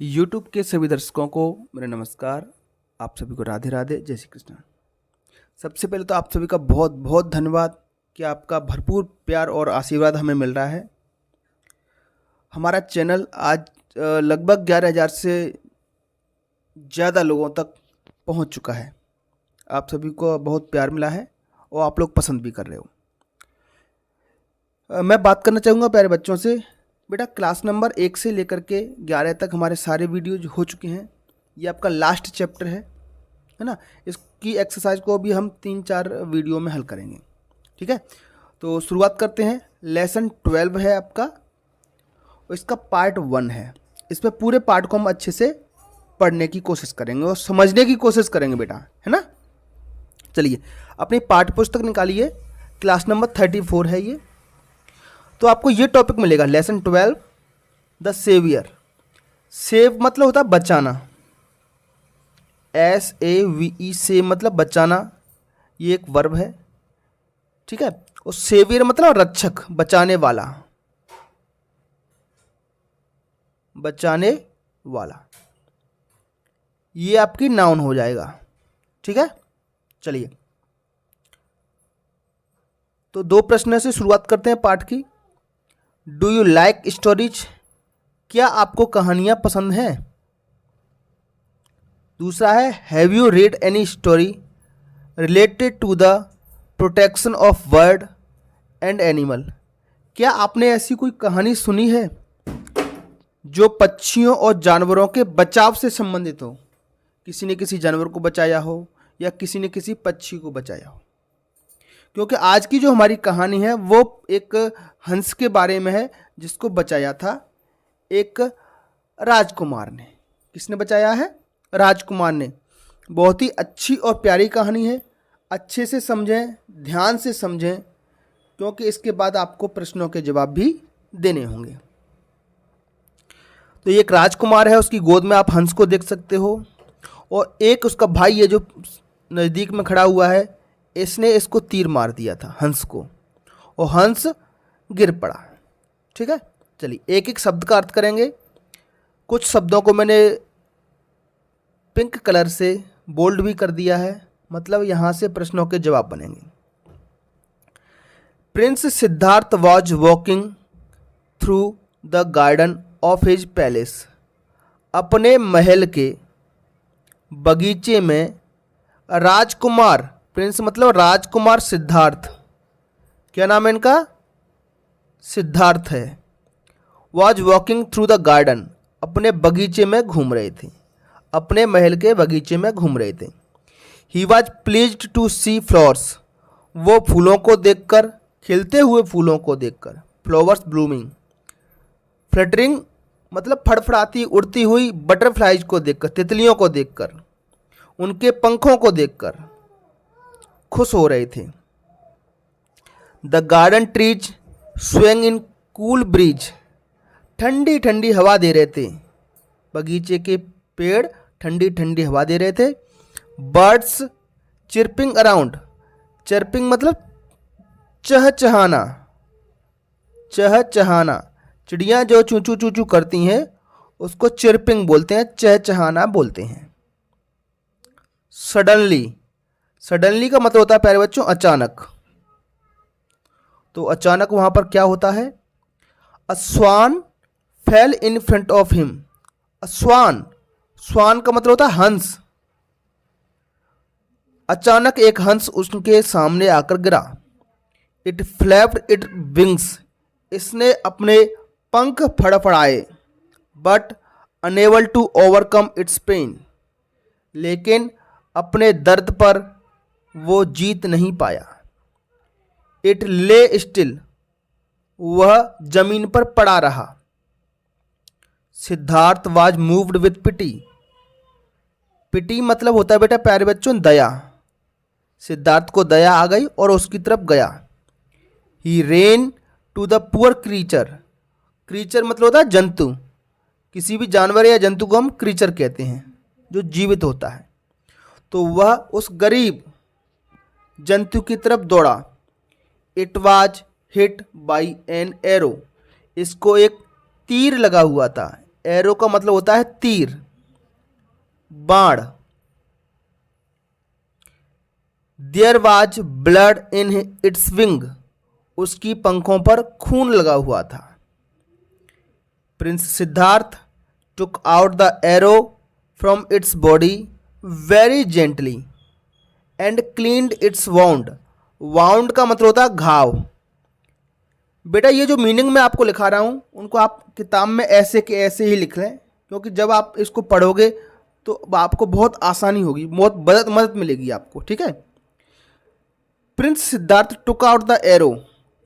YouTube के सभी दर्शकों को मेरा नमस्कार। आप सभी को राधे राधे, जय श्री कृष्ण। सबसे पहले तो आप सभी का बहुत बहुत धन्यवाद कि आपका भरपूर प्यार और आशीर्वाद हमें मिल रहा है। हमारा चैनल आज लगभग 11,000 से ज़्यादा लोगों तक पहुंच चुका है। आप सभी को बहुत प्यार मिला है और आप लोग पसंद भी कर रहे हो। मैं बात करना चाहूँगा प्यारे बच्चों से। बेटा, क्लास नंबर 1 से लेकर के 11 तक हमारे सारे वीडियोज हो चुके हैं। ये आपका लास्ट चैप्टर है ना। इसकी एक्सरसाइज को भी हम 3-4 वीडियो में हल करेंगे, ठीक है। तो शुरुआत करते हैं। लेसन 12 है आपका और इसका पार्ट 1 है। इस पर पूरे पार्ट को हम अच्छे से पढ़ने की कोशिश करेंगे और समझने की कोशिश करेंगे बेटा, है ना। चलिए अपनी पाठ्य पुस्तक निकालिए। क्लास नंबर 34 है ये। तो आपको ये टॉपिक मिलेगा, लेसन 12 द सेवियर। सेव मतलब होता है बचाना, SAVE से मतलब बचाना, ये एक वर्ब है, ठीक है। और सेवियर मतलब रक्षक, बचाने वाला, बचाने वाला, ये आपकी नाउन हो जाएगा, ठीक है। चलिए तो 2 प्रश्न से शुरुआत करते हैं पाठ की। Do you like stories? क्या आपको कहानियां पसंद हैं? दूसरा है, have you read any story related to the protection of bird and animal? क्या आपने ऐसी कोई कहानी सुनी है जो पक्षियों और जानवरों के बचाव से संबंधित हो? किसी ने किसी जानवर को बचाया हो या किसी ने किसी पक्षी को बचाया हो। क्योंकि आज की जो हमारी कहानी है वो एक हंस के बारे में है जिसको बचाया था एक राजकुमार ने। किसने बचाया है? राजकुमार ने। बहुत ही अच्छी और प्यारी कहानी है। अच्छे से समझें, ध्यान से समझें, क्योंकि इसके बाद आपको प्रश्नों के जवाब भी देने होंगे। तो ये एक राजकुमार है, उसकी गोद में आप हंस को देख सकते हो और एक उसका भाई है जो नज़दीक में खड़ा हुआ है। इसने इसको तीर मार दिया था हंस को और हंस गिर पड़ा, ठीक है। चलिए एक एक शब्द का अर्थ करेंगे। कुछ शब्दों को मैंने पिंक कलर से बोल्ड भी कर दिया है, मतलब यहाँ से प्रश्नों के जवाब बनेंगे। Prince Siddharth was walking through the garden of his palace. अपने महल के बगीचे में राजकुमार, प्रिंस मतलब राजकुमार सिद्धार्थ, क्या नाम है इनका? सिद्धार्थ है। Was walking through the garden, अपने बगीचे में घूम रहे थे, अपने महल के बगीचे में घूम रहे थे। He was pleased to see flowers, वो फूलों को देखकर, खिलते हुए फूलों को देखकर, फ्लावर्स ब्लूमिंग। फ्लटरिंग मतलब फड़फड़ाती उड़ती हुई बटरफ्लाइज को देखकर, तितलियों को देखकर, उनके पंखों को देखकर खुश हो रहे थे। The garden trees swaying in cool breeze, ठंडी ठंडी हवा दे रहे थे। बगीचे के पेड़ ठंडी ठंडी हवा दे रहे थे। बर्ड्स चिरपिंग अराउंड, चिरपिंग मतलब चहचहाना, चहचहाना, चिड़ियाँ जो चूचू चूचू करती हैं उसको चिरपिंग बोलते हैं, चहचहाना बोलते हैं। सडनली, सडनली का मतलब होता है प्यारे बच्चों अचानक। तो अचानक वहां पर क्या होता है? A swan fell in front of him. Swan, swan का मतलब होता है हंस। अचानक एक हंस उसके सामने आकर गिरा। इट फ्लैप्ड इट विंग्स, इसने अपने पंख फड़फड़ाए। But unable to overcome its pain, लेकिन अपने दर्द पर वो जीत नहीं पाया। इट ले स्टिल, वह जमीन पर पड़ा रहा। सिद्धार्थ वाज मूव्ड विथ पिटी, पिटी मतलब होता है बेटा प्यारे बच्चों दया। सिद्धार्थ को दया आ गई और उसकी तरफ गया। He ran to the poor creature, creature मतलब होता है जंतु। किसी भी जानवर या जंतु को हम क्रीचर कहते हैं जो जीवित होता है। तो वह उस गरीब जंतु की तरफ दौड़ा। It was hit by an arrow, इसको एक तीर लगा हुआ था। एरो का मतलब होता है तीर, बाण। There was blood in its wing, उसकी पंखों पर खून लगा हुआ था। Prince Siddhartha took out the arrow from its body very gently and cleaned its wound. Wound का मतलब होता है घाव। बेटा ये जो मीनिंग मैं आपको लिखा रहा हूँ उनको आप किताब में ऐसे के ऐसे ही लिख लें, क्योंकि जब आप इसको पढ़ोगे तो आपको बहुत आसानी होगी, बहुत मदद मिलेगी आपको, ठीक है। Prince Siddhartha took out the arrow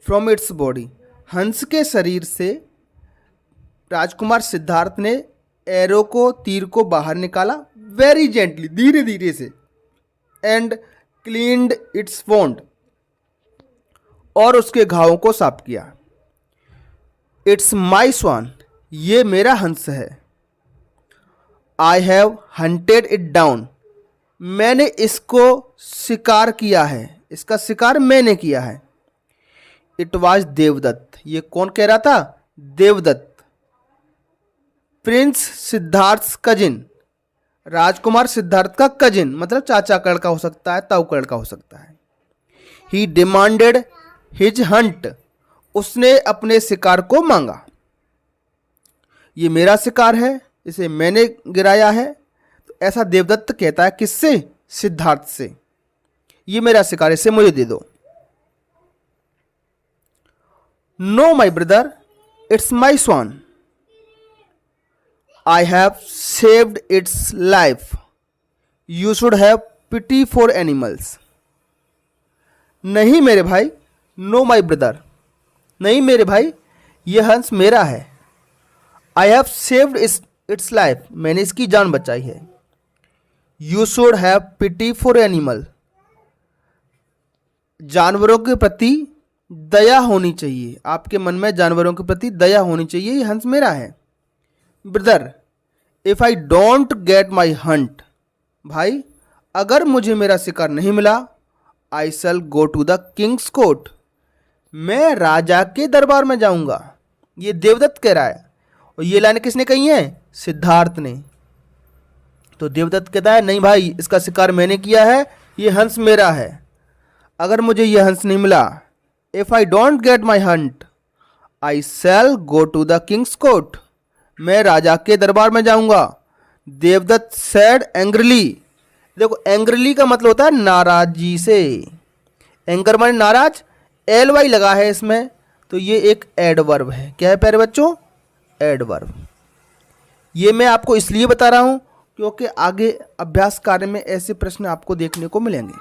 from its body, हंस के शरीर से राजकुमार सिद्धार्थ ने एरो को, तीर को बाहर निकाला, वेरी जेंटली, धीरे धीरे से, एंड क्लीन्ड इट्स वोंड, और उसके घावों को साफ किया। इट्स माई स्वान, ये मेरा हंस है। I have hunted it down, मैंने इसको शिकार किया है, इसका शिकार मैंने किया है। इट वाज देवदत्त, ये कौन कह रहा था? देवदत्त। प्रिंस सिद्धार्थ कजिन, राजकुमार सिद्धार्थ का कजिन, मतलब चाचा का लड़का हो सकता है, ताऊ का लड़का हो सकता है। ही डिमांडेड हिज हंट, उसने अपने शिकार को मांगा। ये मेरा शिकार है, इसे मैंने गिराया है। तो ऐसा देवदत्त कहता है, किससे? सिद्धार्थ से। ये मेरा शिकार, इसे मुझे दे दो। No my brother, it's my swan, I have saved its life, you should have pity for animals. नहीं मेरे भाई, नो माई ब्रदर, नहीं मेरे भाई, यह हंस मेरा है। I have saved its life, मैंने इसकी जान बचाई है। You should have pity for animal, जानवरों के प्रति दया होनी चाहिए, आपके मन में जानवरों के प्रति दया होनी चाहिए, यह हंस मेरा है। Brother, if I don't get my hunt, भाई अगर मुझे मेरा शिकार नहीं मिला, I shall go to the king's court, मैं राजा के दरबार में जाऊंगा। ये देवदत्त कह रहा है, और ये लाइन किसने कही है? सिद्धार्थ ने। तो देवदत्त कहता है, नहीं भाई, इसका शिकार मैंने किया है, ये हंस मेरा है। अगर मुझे ये हंस नहीं मिला, if I don't get my hunt, I shall go to the king's court, मैं राजा के दरबार में जाऊंगा। देवदत्त सैड एंग्रली, देखो एंग्रली का मतलब होता है नाराजी से। एंगर माने नाराज, एल वाई लगा है इसमें, तो ये एक एडवर्ब है। क्या है प्यारे बच्चों? एडवर्ब। ये मैं आपको इसलिए बता रहा हूं क्योंकि आगे अभ्यास कार्य में ऐसे प्रश्न आपको देखने को मिलेंगे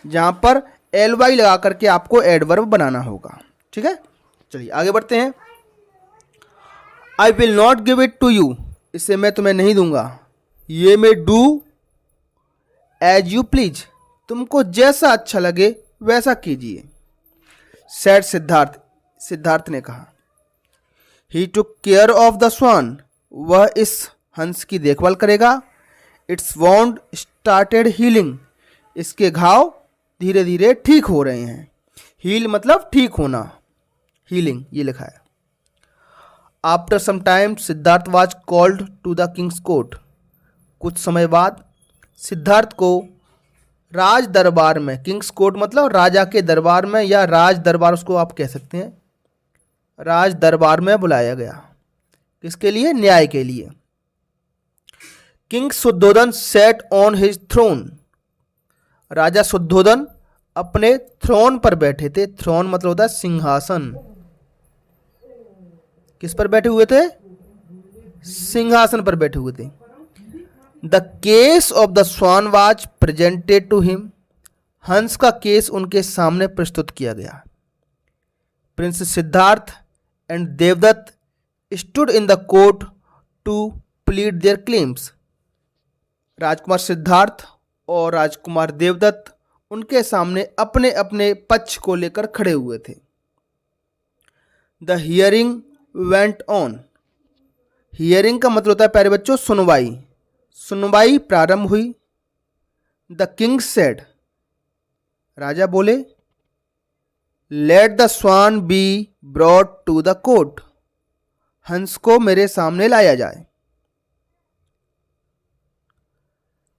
जहां पर एल वाई लगा करके आपको एडवर्ब बनाना होगा, ठीक है। चलिए आगे बढ़ते हैं। I will not give it to you, इसे मैं तुम्हें नहीं दूंगा। ये मैं डू एज यू प्लीज, तुमको जैसा अच्छा लगे वैसा कीजिए। सैड सिद्धार्थ, सिद्धार्थ ने कहा। ही टुक केयर ऑफ द स्वान, वह इस हंस की देखभाल करेगा। इट्स वॉन्ड स्टार्टेड हीलिंग, इसके घाव धीरे धीरे ठीक हो रहे हैं। हील मतलब ठीक होना, हीलिंग ये लिखा है। After some time Siddhartha was called to the king's court, कुछ समय बाद सिद्धार्थ को राज दरबार में, किंग्स कोर्ट मतलब राजा के दरबार में, या राज दरबार उसको आप कह सकते हैं, राज दरबार में बुलाया गया। किसके लिए? न्याय के लिए। King Shuddhodana sat on his throne, राजा शुद्धोधन अपने थ्रोन पर बैठे थे। थ्रोन मतलब होता है सिंहासन। किस पर बैठे हुए थे? सिंहासन पर बैठे हुए थे। The case of the swan was presented to him, हंस का केस उनके सामने प्रस्तुत किया गया। Prince Siddhartha and Devadatta stood in the court to plead their claims, राजकुमार सिद्धार्थ और राजकुमार देवदत्त उनके सामने अपने अपने पक्ष को लेकर खड़े हुए थे। The hearing went on, hearing का मतलब होता है प्यारे बच्चों सुनवाई, सुनवाई प्रारंभ हुई। द किंग सेड, राजा बोले, let the swan be brought to the court, हंस को मेरे सामने लाया जाए।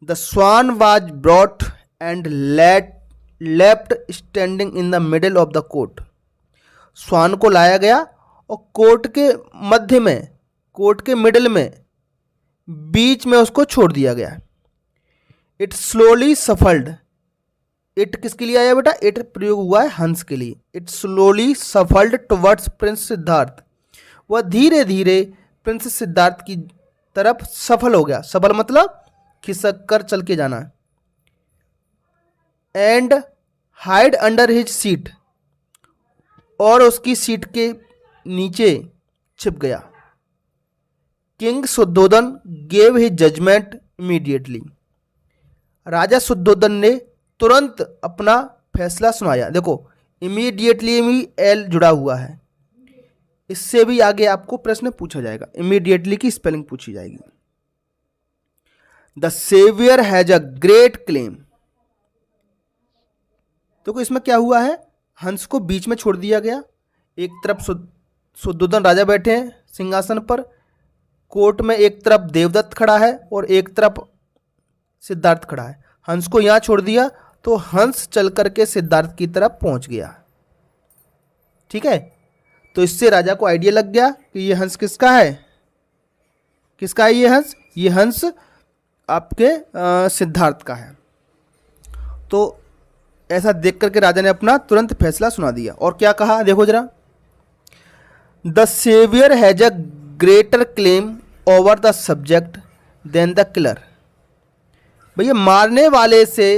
The swan was brought and left standing in the middle of the court. Swan को लाया गया और कोर्ट के मध्य में, कोर्ट के मिडल में, बीच में उसको छोड़ दिया गया। It slowly shuffled. इट किसके लिए आया बेटा? इट प्रयोग हुआ है हंस के लिए। It slowly shuffled towards Prince Siddharth. वह धीरे धीरे प्रिंस सिद्धार्थ की तरफ सफल हो गया। सफल मतलब खिसक कर चल के जाना। And hide under his seat. और उसकी सीट के नीचे छिप गया। King Shuddhodana gave his judgement immediately. राजा शुद्धोधन ने तुरंत अपना फैसला सुनाया। देखो इमीडिएटली में एल जुड़ा हुआ है, इससे भी आगे आपको प्रश्न पूछा जाएगा। इमीडिएटली की स्पेलिंग पूछी जाएगी। The saviour has a great claim. देखो इसमें क्या हुआ है, हंस को बीच में छोड़ दिया गया। एक तरफ शुद्धोधन राजा बैठे हैं सिंहासन पर, कोर्ट में एक तरफ देवदत्त खड़ा है और एक तरफ सिद्धार्थ खड़ा है। हंस को यहां छोड़ दिया तो हंस चल करके सिद्धार्थ की तरफ पहुंच गया। ठीक है, तो इससे राजा को आइडिया लग गया कि ये हंस किसका है। किसका है ये हंस? ये हंस आपके सिद्धार्थ का है। तो ऐसा देख करके राजा ने अपना तुरंत फैसला सुना दिया। और क्या कहा देखो जरा, the saviour has a greater claim over the subject than the killer. भैया मारने वाले से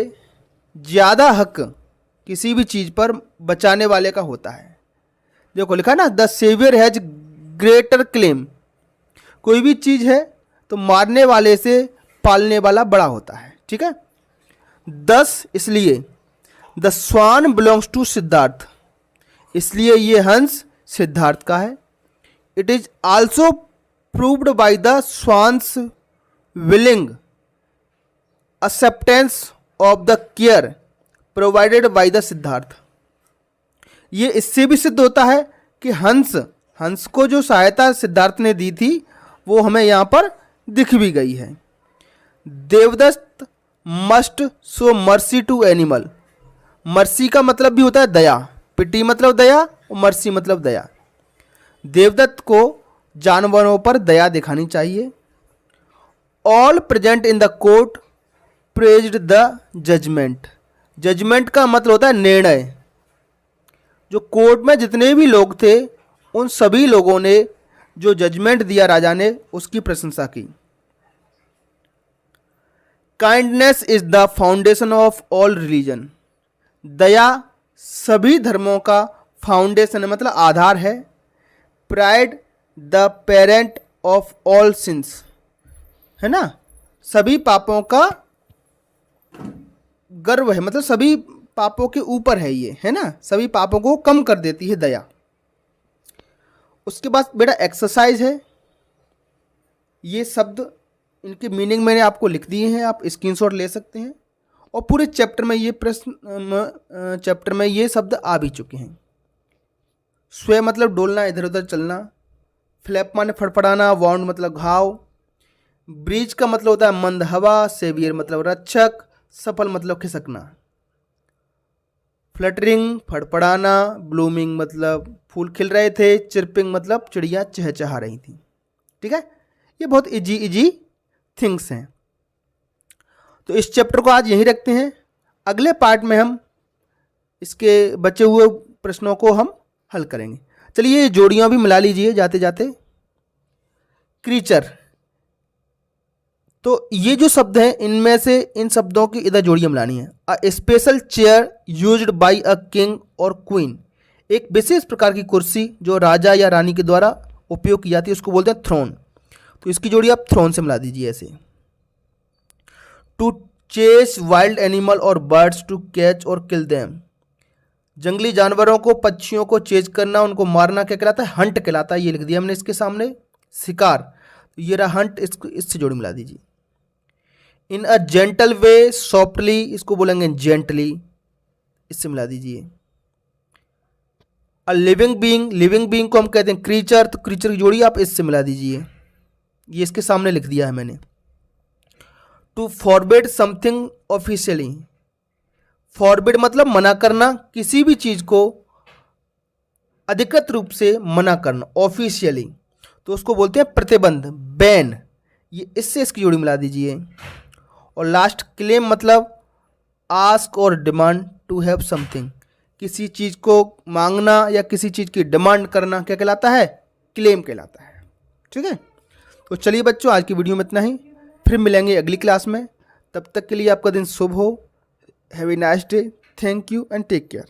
ज़्यादा हक किसी भी चीज़ पर बचाने वाले का होता है। देखो लिखा ना, the saviour has greater claim. कोई भी चीज़ है तो मारने वाले से पालने वाला बड़ा होता है। ठीक है, 10 इसलिए the swan belongs to Siddhartha. इसलिए ये हंस सिद्धार्थ का है। It is also proved by the swan's willing acceptance of the care provided by the Siddhartha. ये इससे भी सिद्ध होता है कि हंस को जो सहायता सिद्धार्थ ने दी थी वो हमें यहाँ पर दिख भी गई है। Devadatta must show mercy to animal. Mercy का मतलब भी होता है दया। पिटी मतलब दया और मर्सी मतलब दया। देवदत्त को जानवरों पर दया दिखानी चाहिए। All present in the court praised the judgement. Judgement का मतलब होता है निर्णय। जो कोर्ट में जितने भी लोग थे उन सभी लोगों ने जो जजमेंट दिया राजा ने उसकी प्रशंसा की। Kindness is the foundation of all religion. दया सभी धर्मों का फाउंडेशन है, मतलब आधार है। Pride the parent of all sins, है ना, सभी पापों का गर्व है, मतलब सभी पापों के ऊपर है ये, है ना, सभी पापों को कम कर देती है दया। उसके बाद बेटा एक्सरसाइज है। ये शब्द इनकी मीनिंग मैंने आपको लिख दिए हैं, आप स्क्रीनशॉट ले सकते हैं। और पूरे चैप्टर में ये प्रश्न चैप्टर में ये शब्द आ भी चुके हैं। स्वे मतलब डोलना, इधर उधर चलना। फ्लैप माने फड़फड़ाना। वाउंड मतलब घाव। ब्रीज का मतलब होता है मंद हवा। सेवियर मतलब रक्षक। सफल मतलब खिसकना। फ्लटरिंग फड़फड़ाना। ब्लूमिंग मतलब फूल खिल रहे थे। चिरपिंग मतलब चिड़िया चहचहा रही थी। ठीक है, ये बहुत इजी थिंग्स हैं। तो इस चैप्टर को आज यहीं रखते हैं। अगले पार्ट में हम इसके बचे हुए प्रश्नों को हम हल करेंगे। चलिए ये जोड़ियां भी मिला लीजिए जाते जाते। क्रीचर, तो ये जो शब्द हैं इनमें से इन शब्दों की इधर जोड़ियां मिलानी है। A special chair used by a king और क्वीन। एक विशेष प्रकार की कुर्सी जो राजा या रानी के द्वारा उपयोग की जाती है उसको बोलते हैं थ्रोन। तो इसकी जोड़ी आप थ्रोन से मिला दीजिए ऐसे। टू चेस वाइल्ड एनिमल और बर्ड्स टू कैच और किल देम। जंगली जानवरों को, पक्षियों को चेज करना, उनको मारना क्या कहलाता है? हंट कहलाता है। ये लिख दिया हमने इसके सामने, शिकार। तो ये रहा हंट, इसको इससे जोड़ी मिला दीजिए। इन अ जेंटल वे, सॉफ्टली, इसको बोलेंगे जेंटली, इससे मिला दीजिए। लिविंग बीइंग को हम कहते हैं क्रीचर, तो क्रीचर की जोड़ी आप इससे मिला दीजिए, ये इसके सामने लिख दिया है मैंने। To forbid something officially, forbid मतलब मना करना, किसी भी चीज को अधिकृत रूप से मना करना ऑफिशियली, तो उसको बोलते हैं प्रतिबंध, बैन, ये इससे इसकी जोड़ी मिला दीजिए। और लास्ट क्लेम मतलब आस्क और डिमांड टू हैव समथिंग, किसी चीज को मांगना या किसी चीज की डिमांड करना क्या कहलाता है, क्लेम कहलाता है। ठीक है, तो चलिए बच्चों आज की वीडियो में इतना ही, फिर मिलेंगे अगली क्लास में। तब तक के लिए आपका दिन शुभ हो। Have a nice day, thank you and take care.